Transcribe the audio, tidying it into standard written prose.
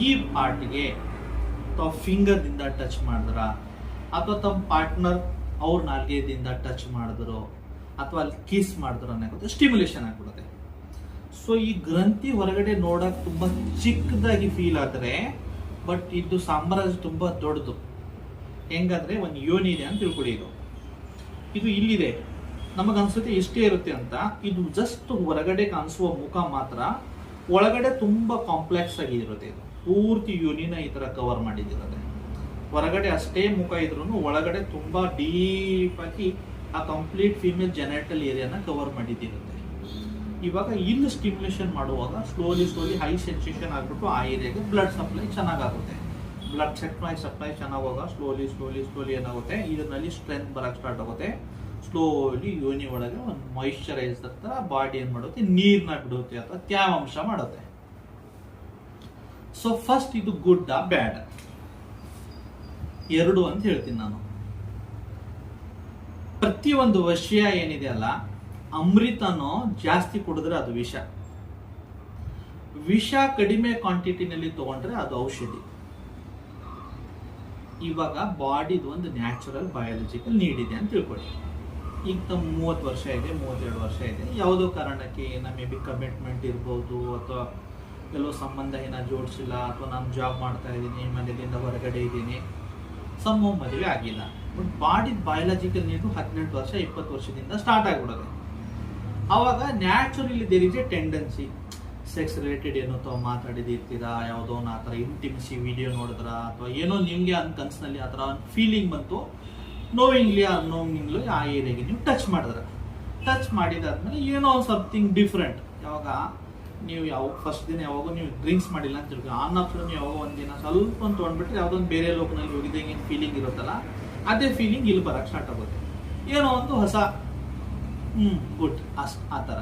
ಈ ಪಾರ್ಟ್ಗೆ ಅಥವಾ ಫಿಂಗರ್ದಿಂದ ಟಚ್ ಮಾಡಿದ್ರ, ಅಥವಾ ತಮ್ಮ ಪಾರ್ಟ್ನರ್ ಅವ್ರ ನಾಲ್ಗೆದಿಂದ ಟಚ್ ಮಾಡಿದ್ರು, ಅಥವಾ ಅಲ್ಲಿ ಕಿಸ್ ಮಾಡಿದ್ರು ಅನ್ನೋದು ಸ್ಟಿಮ್ಯುಲೇಷನ್ ಆಗ್ಬಿಡುತ್ತೆ. ಸೊ ಈ ಗ್ರಂಥಿ ಹೊರಗಡೆ ನೋಡಕ್ ತುಂಬಾ ಚಿಕ್ಕದಾಗಿ ಫೀಲ್ ಆದರೆ, ಬಟ್ ಇದು ಸಾಮ್ರಾಜ್ಯ ತುಂಬಾ ದೊಡ್ಡದು. ಹೆಂಗಂದ್ರೆ ಒಂದು ಯೋನಿ ಇದೆ ಅಂತ ತಿಳ್ಕೊಳ್ಳಿ. ಇದು ಇಲ್ಲಿದೆ, ನಮಗನ್ಸುತ್ತೆ ಇಷ್ಟೇ ಇರುತ್ತೆ ಅಂತ. ಇದು ಜಸ್ಟ್ ಹೊರಗಡೆ ಕಾಣಿಸುವ ಮುಖ ಮಾತ್ರ, ಒಳಗಡೆ ತುಂಬಾ ಕಾಂಪ್ಲೆಕ್ಸ್ ಆಗಿ ಇರುತ್ತೆ. ಇದು ಪೂರ್ತಿ ಯೋನಿನ ಈ ತರ ಕವರ್ ಮಾಡಿದಿರುತ್ತೆ. ಹೊರಗಡೆ ಅಷ್ಟೇ ಮುಖ ಇದ್ರೂ ಒಳಗಡೆ ತುಂಬಾ ಡೀಪ್ ಆಗಿ ಆ ಕಂಪ್ಲೀಟ್ ಫೀಮೇಲ್ ಜೆನೆಟಲ್ ಏರಿಯಾನ ಕವರ್ ಮಾಡಿದಿರುತ್ತೆ. ಇವಾಗ ಇಲ್ಲಿ ಸ್ಟಿಮ್ಯುಲೇಷನ್ ಮಾಡುವಾಗ ಸ್ಲೋಲಿ ಹೈ ಸೆನ್ಸೇಷನ್ ಆಗ್ಬಿಟ್ಟು ಆ ಏರಿಯಾಗೆ ಬ್ಲಡ್ ಸಪ್ಲೈ ಚೆನ್ನಾಗುತ್ತೆ. ಬ್ಲಡ್ ಸಪ್ಲೈ ಚೆನ್ನಾಗುವಾಗ ಸ್ಲೋಲಿ ಏನಾಗುತ್ತೆ, ಇದರಲ್ಲಿ ಸ್ಟ್ರೆಂತ್ ಬರಕ್ ಸ್ಟಾರ್ಟ್ ಆಗುತ್ತೆ. ಸ್ಲೋಲಿ ಯೋನಿ ಒಳಗೆ ಒಂದು ಮಾಯಿಶ್ಚರೈಸರ್ ತರ ಬಾಡಿ ಏನ್ ಮಾಡುತ್ತೆ, ನೀರ್ನ ಬಿಡುತ್ತೆ ಅಥವಾ ತ್ಯಾವಾಂಶ ಮಾಡುತ್ತೆ. ಸೊ ಫಸ್ಟ್ ಇದು ಗುಡ್ ಬ್ಯಾಡ್ ಎರಡು ಅಂತ ಹೇಳ್ತೀನಿ ನಾನು. ಪ್ರತಿಯೊಂದು ವಿಷಯ ಏನಿದೆ ಅಲ್ಲ, ಅಮೃತನೋ ಜಾಸ್ತಿ ಕುಡಿದ್ರೆ ಅದು ವಿಷ, ವಿಷ ಕಡಿಮೆ ಕ್ವಾಂಟಿಟಿನಲ್ಲಿ ತಗೊಂಡ್ರೆ ಅದು ಔಷಧಿ. ಇವಾಗ ಬಾಡಿದು ಒಂದು ನ್ಯಾಚುರಲ್ ಬಯಾಲಜಿಕಲ್ ನೀಡ್ ಇದೆ ಅಂತ ತಿಳ್ಕೊಳ್ಳಿ. ಈಗ ತಮ್ಮ 30 ವರ್ಷ ಇದೆ, 32 ವರ್ಷ ಇದೆ, ಯಾವುದೋ ಕಾರಣಕ್ಕೆ ಮೇ ಬಿ ಕಮಿಟ್ಮೆಂಟ್ ಇರ್ಬೋದು, ಅಥವಾ ಕೆಲವು ಸಂಬಂಧ ಜೋಡಿಸಿಲ್ಲ, ಅಥವಾ ನಾನು ಜಾಬ್ ಮಾಡ್ತಾ ಇದ್ದೀನಿ, ಮನೆಯಿಂದ ಹೊರಗಡೆ ಇದ್ದೀನಿ, ಮದುವೆ ಆಗಿಲ್ಲ. ಬಟ್ ಬಾಡಿ ಬಯಾಲಜಿಕಲ್ ನೀಡು 18 ವರ್ಷ 20 ವರ್ಷದಿಂದ ಸ್ಟಾರ್ಟ್ ಆಗಿಬಿಡೋದು. ಅವಾಗ naturally there is a tendency, sex related ಏನೋ ತಾವು ಮಾತಾಡಿದಿರ್ತೀರಾ, ಯಾವುದೋ ಆ ಥರ ಇಂಟಿಮೆಸಿ ವಿಡಿಯೋ ನೋಡಿದ್ರ, ಅಥವಾ ಏನೋ ನಿಮಗೆ ಕನಸಿನಲ್ಲಿ ಆ ಥರ ಒಂದು ಫೀಲಿಂಗ್ ಬಂತು, ನೋವಿಂಗ್ಲಿ ಅನ್ನೋವಿಂಗ್ಲಿ ಆ ಏರಿಯಾಗೆ ನೀವು ಟಚ್ ಮಾಡಿದಾದ್ಮೇಲೆ ಏನೋ ಸಮಥಿಂಗ್ ಡಿಫ್ರೆಂಟ್. ಯಾವಾಗ ನೀವು ಫಸ್ಟ್ ದಿನ ಯಾವಾಗ ನೀವು ಡ್ರಿಂಕ್ಸ್ ಮಾಡಿಲ್ಲ ಅಂತ ತಿಳ್ಕೊ, ಆನ್ ಆಫ್ಟರ್ ನೀವು ಯಾವಾಗ ಒಂದಿನ ಸ್ವಲ್ಪ ಒಂದು ತೊಗೊಂಡ್ಬಿಟ್ರೆ ಯಾವುದೋ ಒಂದು ಬೇರೆ ಲೋಕನಲ್ಲಿ ಹೋಗಿದ್ದಂಗೆ ಏನು ಫೀಲಿಂಗ್ ಇರುತ್ತಲ್ಲ, ಅದೇ ಫೀಲಿಂಗ್ ಇಲ್ಲಿ ಬರಕ್ಕೆ ಸ್ಟಾರ್ಟ್ ಆಗುತ್ತೆ. ಏನೋ ಒಂದು ಹೊಸ ಗುಡ್ ಆ ಥರ.